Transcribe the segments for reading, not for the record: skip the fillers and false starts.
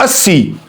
80,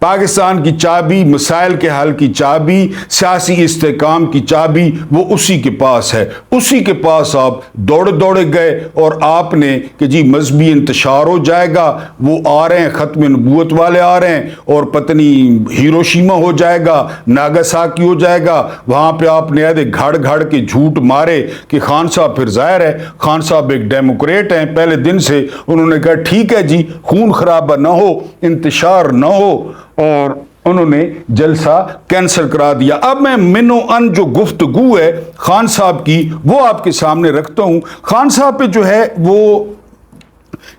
پاکستان کی چابی، مسائل کے حل کی چابی، سیاسی استحکام کی چابی وہ اسی کے پاس ہے۔ اسی کے پاس آپ دوڑے گئے اور آپ نے کہ جی مذہبی انتشار ہو جائے گا، وہ آ رہے ہیں، ختم نبوت والے آ رہے ہیں، اور پتنی ہیروشیما ہو جائے گا، ناگاساکی ہو جائے گا، وہاں پہ آپ نے گھڑ کے جھوٹ مارے کہ خان صاحب، پھر ظاہر ہے خان صاحب ایک ڈیموکریٹ ہیں، پہلے دن سے انہوں نے کہا ٹھیک ہے جی، خون خرابہ نہ ہو، انتشار نہ ہو، اور انہوں نے جلسہ کینسل کرا دیا۔ اب میں منو ان جو گفتگو ہے خان صاحب کی وہ آپ کے سامنے رکھتا ہوں۔ خان صاحب پہ جو ہے وہ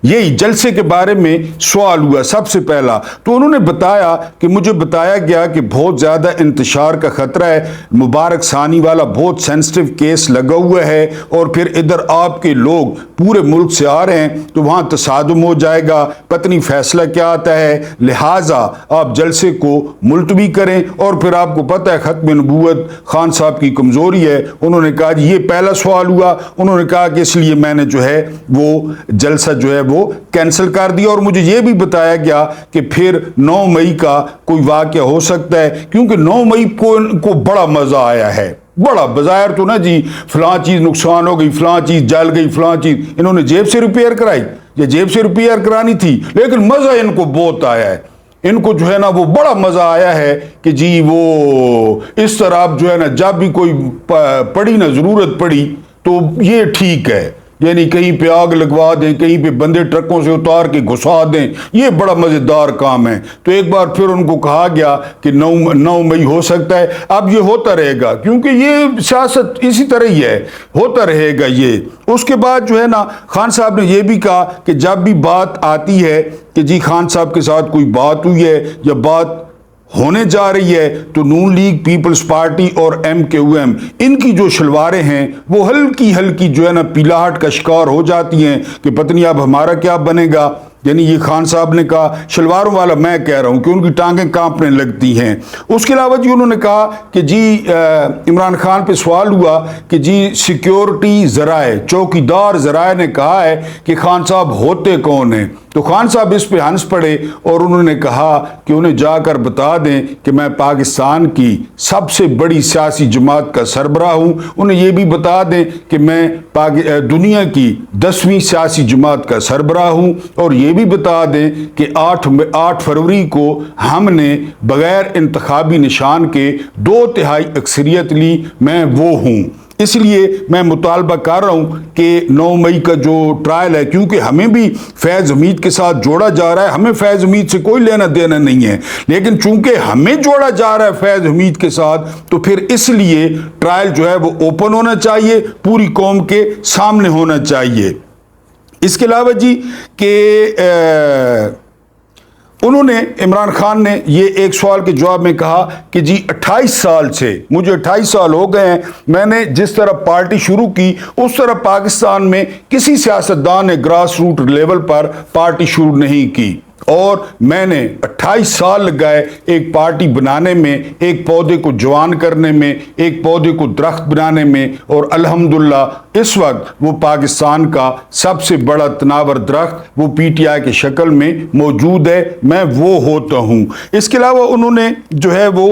یہی جلسے کے بارے میں سوال ہوا سب سے پہلا، تو انہوں نے بتایا کہ مجھے بتایا گیا کہ بہت زیادہ انتشار کا خطرہ ہے، مبارک ثانی والا بہت سینسٹیو کیس لگا ہوا ہے، اور پھر ادھر آپ کے لوگ پورے ملک سے آ رہے ہیں تو وہاں تصادم ہو جائے گا، پتہ نہیں فیصلہ کیا آتا ہے، لہٰذا آپ جلسے کو ملتوی کریں۔ اور پھر آپ کو پتہ ہے ختم نبوت خان صاحب کی کمزوری ہے، انہوں نے کہا جی یہ پہلا سوال ہوا، انہوں نے کہا کہ اس لیے میں نے جو ہے وہ جلسہ جو ہے وہ کینسل کر دیا۔ اور مجھے یہ بھی بتایا گیا کہ پھر 9 مئی کا کوئی واقعہ ہو سکتا ہے، کیونکہ 9 مئی کو بڑا مزہ آیا ہے، بڑا بظاہر تو نا جی فلاں چیز نقصان ہو گئی، فلاں چیز جل گئی، فلاں چیز انہوں نے جیب سے ریپیئر کرائی یا جیب سے ریپیئر کرانی تھی، لیکن مزہ ان کو بہت آیا ہے، ان کو جو ہے نا وہ بڑا مزہ آیا ہے کہ جی وہ اس طرح جو ہے نا جب بھی کوئی پڑی نا ضرورت پڑی تو یہ ٹھیک ہے، یعنی کہیں پہ آگ لگوا دیں، کہیں پہ بندے ٹرکوں سے اتار کے گھسا دیں، یہ بڑا مزیدار کام ہے۔ تو ایک بار پھر ان کو کہا گیا کہ 9 مئی ہو سکتا ہے، اب یہ ہوتا رہے گا کیونکہ یہ سیاست اسی طرح ہی ہے، ہوتا رہے گا یہ۔ اس کے بعد جو ہے نا خان صاحب نے یہ بھی کہا کہ جب بھی بات آتی ہے کہ جی خان صاحب کے ساتھ کوئی بات ہوئی ہے یا بات ہونے جا رہی ہے تو نون لیگ، پیپلز پارٹی اور MKM ان کی جو شلواریں ہیں وہ ہلکی جو ہے نا پیلاہٹ کا شکار ہو جاتی ہیں کہ پتہ نہیں اب ہمارا کیا بنے گا۔ یعنی یہ خان صاحب نے کہا، شلواروں والا میں کہہ رہا ہوں کہ ان کی ٹانگیں کانپنے لگتی ہیں۔ اس کے علاوہ جی انہوں نے کہا کہ جی عمران خان پہ سوال ہوا کہ جی سیکیورٹی ذرائع، چوکیدار ذرائع نے کہا ہے کہ خان صاحب ہوتے کون ہیں، تو خان صاحب اس پہ ہنس پڑے اور انہوں نے کہا کہ انہیں جا کر بتا دیں کہ میں پاکستان کی سب سے بڑی سیاسی جماعت کا سربراہ ہوں، انہیں یہ بھی بتا دیں کہ میں دنیا کی 10ویں سیاسی جماعت کا سربراہ ہوں، اور یہ بھی بتا دیں کہ 8 فروری کو ہم نے بغیر انتخابی نشان کے 2/3 اکثریت لی، میں وہ ہوں۔ اس لیے میں مطالبہ کر رہا ہوں کہ 9 مئی کا جو ٹرائل ہے، کیونکہ ہمیں بھی فیض حمید کے ساتھ جوڑا جا رہا ہے، ہمیں فیض حمید سے کوئی لینا دینا نہیں ہے، لیکن چونکہ ہمیں جوڑا جا رہا ہے فیض حمید کے ساتھ تو پھر اس لیے ٹرائل جو ہے وہ اوپن ہونا چاہیے، پوری قوم کے سامنے ہونا چاہیے۔ اس کے علاوہ جی کہ انہوں نے عمران خان نے یہ ایک سوال کے جواب میں کہا کہ جی 28 سال سے، مجھے 28 سال ہو گئے ہیں، میں نے جس طرح پارٹی شروع کی اس طرح پاکستان میں کسی سیاستدان نے گراس روٹ لیول پر پارٹی شروع نہیں کی، اور میں نے 28 سال لگائے ایک پارٹی بنانے میں، ایک پودے کو جوان کرنے میں، ایک پودے کو درخت بنانے میں، اور الحمدللہ اس وقت وہ پاکستان کا سب سے بڑا تناور درخت وہ PTI کے شکل میں موجود ہے، میں وہ ہوتا ہوں۔ اس کے علاوہ انہوں نے جو ہے وہ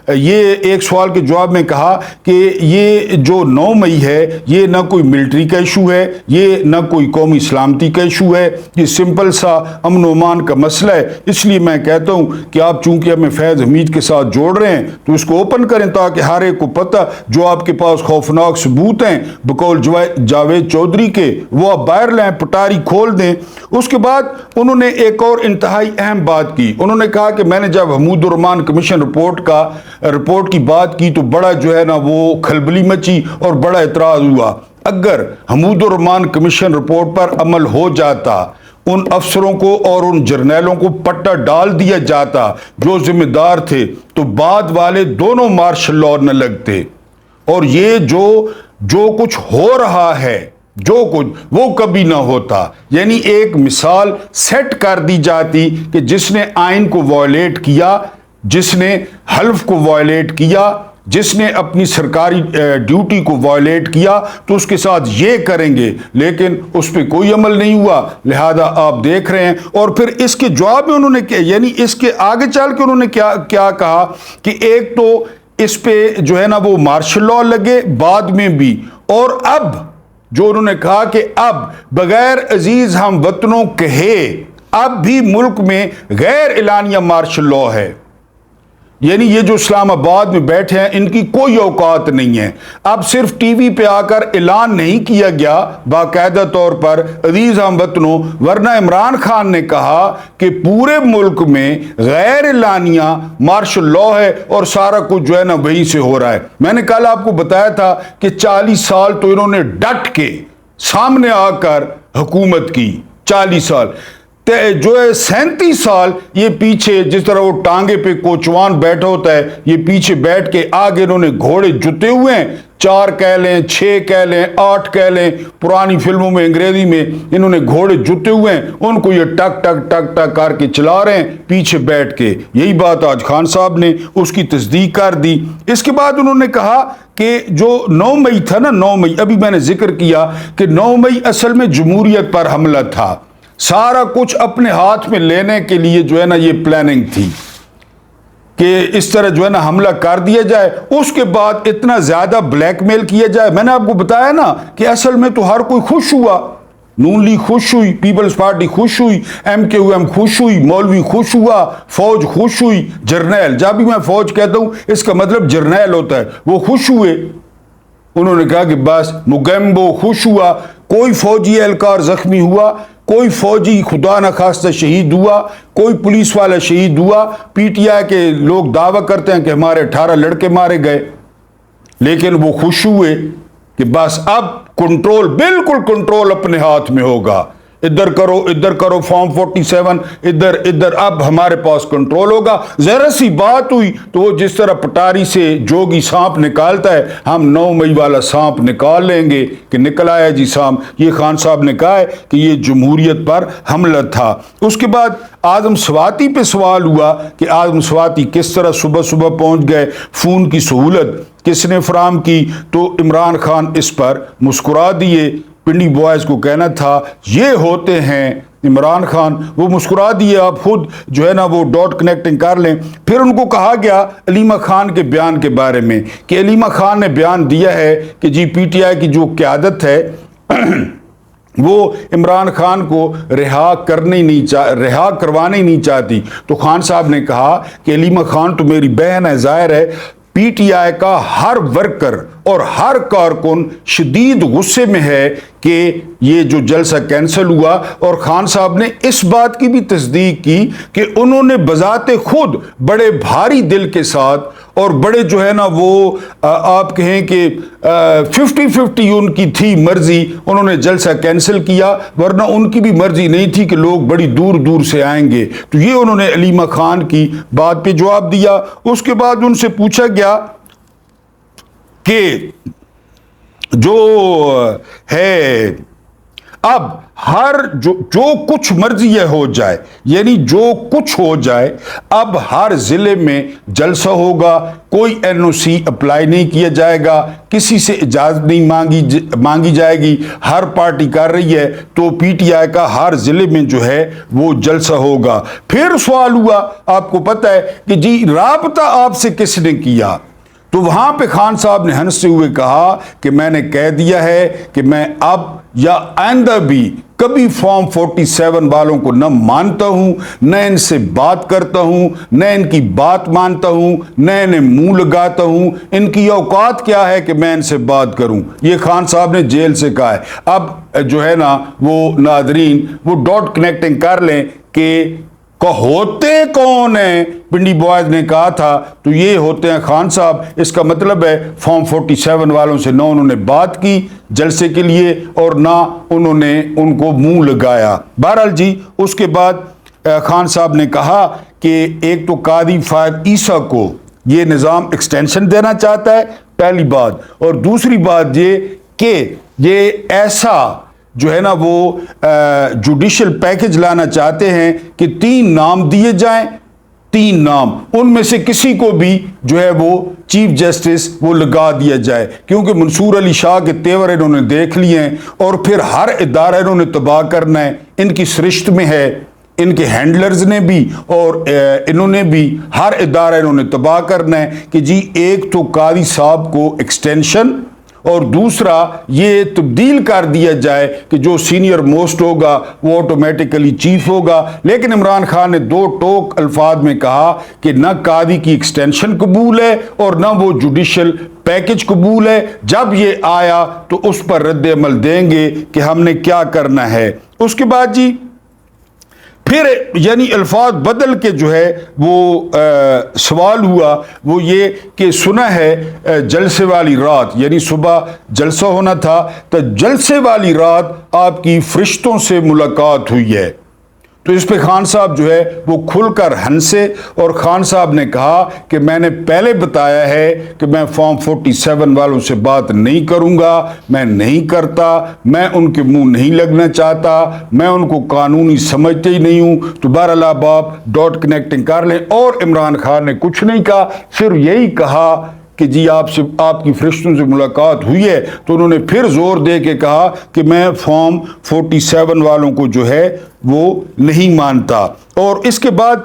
یہ ایک سوال کے جواب میں کہا کہ یہ جو 9 مئی ہے یہ نہ کوئی ملٹری کا ایشو ہے، یہ نہ کوئی قومی سلامتی کا ایشو ہے، یہ سمپل سا امن و امان کا مسئلہ ہے، اس لیے میں کہتا ہوں کہ آپ چونکہ ہمیں فیض حمید کے ساتھ جوڑ رہے ہیں تو اس کو اوپن کریں تاکہ ہر ایک کو پتہ، جو آپ کے پاس خوفناک ثبوت ہیں بقول جاوید چودھری کے وہ آپ باہر لیں، پٹاری کھول دیں۔ اس کے بعد انہوں نے ایک اور انتہائی اہم بات کی، انہوں نے کہا کہ میں نے جب حمود الرحمان کمیشن رپورٹ کی بات کی تو بڑا جو ہے نا وہ کھلبلی مچی اور بڑا اعتراض ہوا، اگر حمود الرحمان کمیشن رپورٹ پر عمل ہو جاتا، ان افسروں کو اور ان جرنیلوں کو پٹا ڈال دیا جاتا جو ذمہ دار تھے، تو بعد والے دونوں مارشل لاء نہ لگتے، اور یہ جو کچھ ہو رہا ہے جو کچھ وہ کبھی نہ ہوتا۔ یعنی ایک مثال سیٹ کر دی جاتی کہ جس نے آئین کو وائلیٹ کیا، جس نے حلف کو وائلیٹ کیا، جس نے اپنی سرکاری ڈیوٹی کو وائلیٹ کیا تو اس کے ساتھ یہ کریں گے، لیکن اس پہ کوئی عمل نہیں ہوا، لہذا آپ دیکھ رہے ہیں۔ اور پھر اس کے جواب میں انہوں نے کیا، یعنی اس کے آگے چل کے انہوں نے کیا کہا کہ ایک تو اس پہ جو ہے نا وہ مارشل لاء لگے بعد میں بھی، اور اب جو انہوں نے کہا کہ اب بغیر عزیز ہم وطنوں کہے اب بھی ملک میں غیر اعلانیہ مارشل لاء ہے، یعنی یہ جو اسلام آباد میں بیٹھے ہیں ان کی کوئی اوقات نہیں ہے۔ اب صرف ٹی وی پہ آ کر اعلان نہیں کیا گیا باقاعدہ طور پر عزیز ہم وطنوں، ورنہ عمران خان نے کہا کہ پورے ملک میں غیر اعلانیہ مارشل لاء ہے اور سارا کچھ جو ہے نا وہیں سے ہو رہا ہے۔ میں نے کل آپ کو بتایا تھا کہ 40 سال تو انہوں نے ڈٹ کے سامنے آ کر حکومت کی، 40 سال جو ہے 37 سال یہ پیچھے، جس طرح وہ ٹانگے پہ کوچوان بیٹھا ہوتا ہے، یہ پیچھے بیٹھ کے آگے انہوں نے گھوڑے جتے ہوئے ہیں، 4 کہہ لیں، 6 کہہ لیں، 8 کہہ لیں، پرانی فلموں میں انگریزی میں انہوں نے گھوڑے جتے ہوئے ہیں، ان کو یہ ٹک ٹک ٹک ٹک کر کے چلا رہے ہیں پیچھے بیٹھ کے۔ یہی بات آج خان صاحب نے اس کی تصدیق کر دی۔ اس کے بعد انہوں نے کہا کہ جو 9 مئی تھا نا، 9 مئی، ابھی میں نے ذکر کیا کہ 9 مئی اصل میں جمہوریت پر حملہ تھا، سارا کچھ اپنے ہاتھ میں لینے کے لیے جو ہے نا یہ پلاننگ تھی کہ اس طرح جو ہے نا حملہ کر دیا جائے، اس کے بعد اتنا زیادہ بلیک میل کیا جائے۔ میں نے آپ کو بتایا نا کہ اصل میں تو ہر کوئی خوش ہوا، نون لیگ خوش ہوئی، پیپلز پارٹی خوش ہوئی، MKM خوش ہوئی، مولوی خوش ہوا، فوج خوش ہوئی، جرنیل، جب بھی میں فوج کہتا ہوں اس کا مطلب جرنیل ہوتا ہے، وہ خوش ہوئے۔ انہوں نے کہا کہ بس مگیمبو خوش ہوا، کوئی فوجی اہلکار زخمی ہوا، کوئی فوجی خدا نخواستہ شہید ہوا، کوئی پولیس والا شہید ہوا۔ PTI کے لوگ دعویٰ کرتے ہیں کہ ہمارے 18 لڑکے مارے گئے، لیکن وہ خوش ہوئے کہ بس اب کنٹرول، بالکل کنٹرول اپنے ہاتھ میں ہوگا، ادھر کرو فارم 47، ادھر اب ہمارے پاس کنٹرول ہوگا۔ ذرا سی بات ہوئی تو وہ جس طرح پٹاری سے جوگی سانپ نکالتا ہے، ہم 9 مئی والا سانپ نکال لیں گے کہ نکل آیا جی سانپ۔ یہ خان صاحب نے کہا ہے کہ یہ جمہوریت پر حملہ تھا۔ اس کے بعد اعظم سواتی پہ سوال ہوا کہ اعظم سواتی کس طرح صبح صبح پہنچ گئے، فون کی سہولت کس نے فراہم کی، تو عمران خان اس پر مسکرا دیے۔ پنڈی بوائز کو کہنا تھا یہ ہوتے ہیں عمران خان، وہ مسکرا دیے۔ آپ خود جو ہے نا وہ ڈاٹ کنیکٹنگ کر لیں۔ پھر ان کو کہا گیا علیمہ خان کے بیان کے بارے میں کہ علیمہ خان نے بیان دیا ہے کہ جی PTI کی جو قیادت ہے وہ عمران خان کو رہا کروانے نہیں چاہتی۔ تو خان صاحب نے کہا کہ علیمہ خان تو میری بہن ہے، ظاہر ہے PTI کا ہر ورکر اور ہر کارکن شدید غصے میں ہے کہ یہ جو جلسہ کینسل ہوا۔ اور خان صاحب نے اس بات کی بھی تصدیق کی کہ انہوں نے بذات خود بڑے بھاری دل کے ساتھ اور بڑے جو ہے نا وہ آپ کہیں کہ 50-50 ان کی تھی مرضی، انہوں نے جلسہ کینسل کیا، ورنہ ان کی بھی مرضی نہیں تھی کہ لوگ بڑی دور دور سے آئیں گے۔ تو یہ انہوں نے علیمہ خان کی بات پہ جواب دیا۔ اس کے بعد ان سے پوچھا گیا کہ جو ہے اب جو کچھ مرضی ہو جائے، یعنی جو کچھ ہو جائے، اب ہر ضلع میں جلسہ ہوگا، کوئی NOC اپلائی نہیں کیا جائے گا، کسی سے اجازت نہیں مانگی جائے گی، ہر پارٹی کر رہی ہے تو PTI کا ہر ضلع میں جو ہے وہ جلسہ ہوگا۔ پھر سوال ہوا، آپ کو پتہ ہے کہ جی رابطہ آپ سے کس نے کیا؟ تو وہاں پہ خان صاحب نے ہنستے ہوئے کہا کہ میں نے کہہ دیا ہے کہ میں اب یا آئندہ بھی کبھی فارم 47 والوں کو نہ مانتا ہوں، نہ ان سے بات کرتا ہوں، نہ ان کی بات مانتا ہوں، نہ انہیں منہ لگاتا ہوں۔ ان کی اوقات کیا ہے کہ میں ان سے بات کروں؟ یہ خان صاحب نے جیل سے کہا ہے۔ اب جو ہے نا وہ ناظرین وہ ڈاٹ کنیکٹنگ کر لیں کہ ہوتے کون ہیں، پنڈی بوائز نے کہا تھا تو یہ ہوتے ہیں خان صاحب۔ اس کا مطلب ہے فارم 47 والوں سے نہ انہوں نے بات کی جلسے کے لیے اور نہ انہوں نے ان کو منہ لگایا۔ بہرحال جی اس کے بعد خان صاحب نے کہا کہ ایک تو قاضی فائد عیسیٰ کو یہ نظام ایکسٹینشن دینا چاہتا ہے، پہلی بات، اور دوسری بات یہ کہ یہ ایسا جو ہے نا وہ جوڈیشل پیکج لانا چاہتے ہیں کہ 3 نام دیے جائیں 3 نام، ان میں سے کسی کو بھی جو ہے وہ چیف جسٹس وہ لگا دیا جائے، کیونکہ منصور علی شاہ کے تیور انہوں نے دیکھ لیے ہیں اور پھر ہر ادارہ انہوں نے تباہ کرنا ہے، ان کی سرشت میں ہے، ان کے ہینڈلرز نے بھی اور انہوں نے بھی ہر ادارہ انہوں نے تباہ کرنا ہے کہ جی ایک تو قاضی صاحب کو ایکسٹینشن اور دوسرا یہ تبدیل کر دیا جائے کہ جو سینئر موسٹ ہوگا وہ آٹومیٹیکلی چیف ہوگا۔ لیکن عمران خان نے 2 ٹوک الفاظ میں کہا کہ نہ قاضی کی ایکسٹینشن قبول ہے اور نہ وہ جوڈیشل پیکج قبول ہے، جب یہ آیا تو اس پر رد عمل دیں گے کہ ہم نے کیا کرنا ہے۔ اس کے بعد جی پھر یعنی الفاظ بدل کے جو ہے وہ سوال ہوا وہ یہ کہ سنا ہے جلسے والی رات، یعنی صبح جلسہ ہونا تھا تو جلسے والی رات آپ کی فرشتوں سے ملاقات ہوئی ہے۔ تو اس پہ خان صاحب جو ہے وہ کھل کر ہنسے اور خان صاحب نے کہا کہ میں نے پہلے بتایا ہے کہ میں فارم 47 والوں سے بات نہیں کروں گا، میں نہیں کرتا، میں ان کے منہ نہیں لگنا چاہتا، میں ان کو قانونی سمجھتے ہی نہیں ہوں۔ تو بہرحال آپ ڈاٹ کنیکٹنگ کر لیں۔ اور عمران خان نے کچھ نہیں کہا، صرف یہی کہا کہ جی آپ کی فرشتوں سے ملاقات ہوئی ہے، تو انہوں نے پھر زور دے کے کہا کہ میں فارم 47 والوں کو جو ہے وہ نہیں مانتا۔ اور اس کے بعد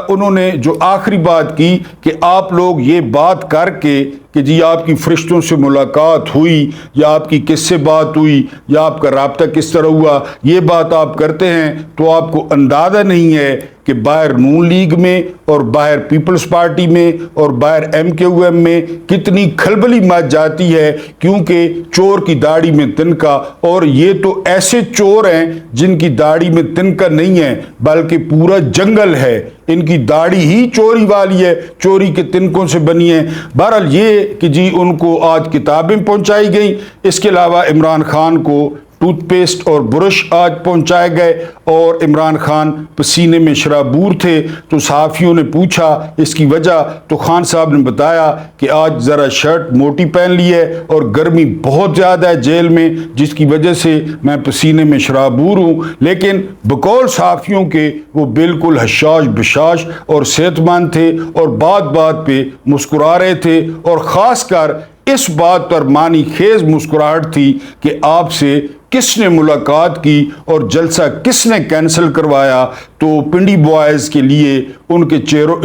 انہوں نے جو آخری بات کی کہ آپ لوگ یہ بات کر کے کہ جی آپ کی فرشتوں سے ملاقات ہوئی یا آپ کی کس سے بات ہوئی یا آپ کا رابطہ کس طرح ہوا، یہ بات آپ کرتے ہیں تو آپ کو اندازہ نہیں ہے کہ باہر نون لیگ میں اور باہر پیپلز پارٹی میں اور باہر MQM میں کتنی کھلبلی مچ جاتی ہے، کیونکہ چور کی داڑھی میں تنکا، اور یہ تو ایسے چور ہیں جن کی داڑھی میں تنکا نہیں ہے بلکہ پورا جنگل ہے، ان کی داڑھی ہی چوری والی ہے، چوری کے تنکوں سے بنی ہے۔ بہرحال یہ کہ جی ان کو آج کتابیں پہنچائی گئیں، اس کے علاوہ عمران خان کو ٹوتھ پیسٹ اور برش آج پہنچائے گئے، اور عمران خان پسینے میں شرابور تھے۔ تو صحافیوں نے پوچھا اس کی وجہ، تو خان صاحب نے بتایا کہ آج ذرا شرٹ موٹی پہن لی ہے اور گرمی بہت زیادہ ہے جیل میں، جس کی وجہ سے میں پسینے میں شرابور ہوں۔ لیکن بقول صحافیوں کے وہ بالکل حشاش بشاش اور صحت مند تھے اور بات بات پہ مسکرا رہے تھے، اور خاص کر اس بات پر معنی خیز مسکراہٹ تھی کہ آپ سے کس نے ملاقات کی اور جلسہ کس نے کینسل کروایا۔ تو پنڈی بوائز کے لیے ان کے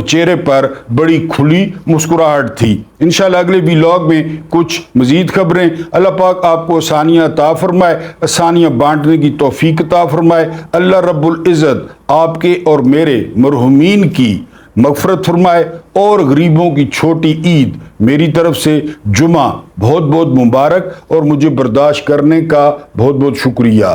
چہرے پر بڑی کھلی مسکراہٹ تھی۔ انشاءاللہ اگلے ویلاگ میں کچھ مزید خبریں۔ اللہ پاک آپ کو آسانیاں عطا فرمائے، آسانیاں بانٹنے کی توفیق عطا فرمائے۔ اللہ رب العزت آپ کے اور میرے مرحومین کی مغفرت فرمائے، اور غریبوں کی چھوٹی عید میری طرف سے جمعہ بہت بہت مبارک، اور مجھے برداشت کرنے کا بہت بہت شکریہ۔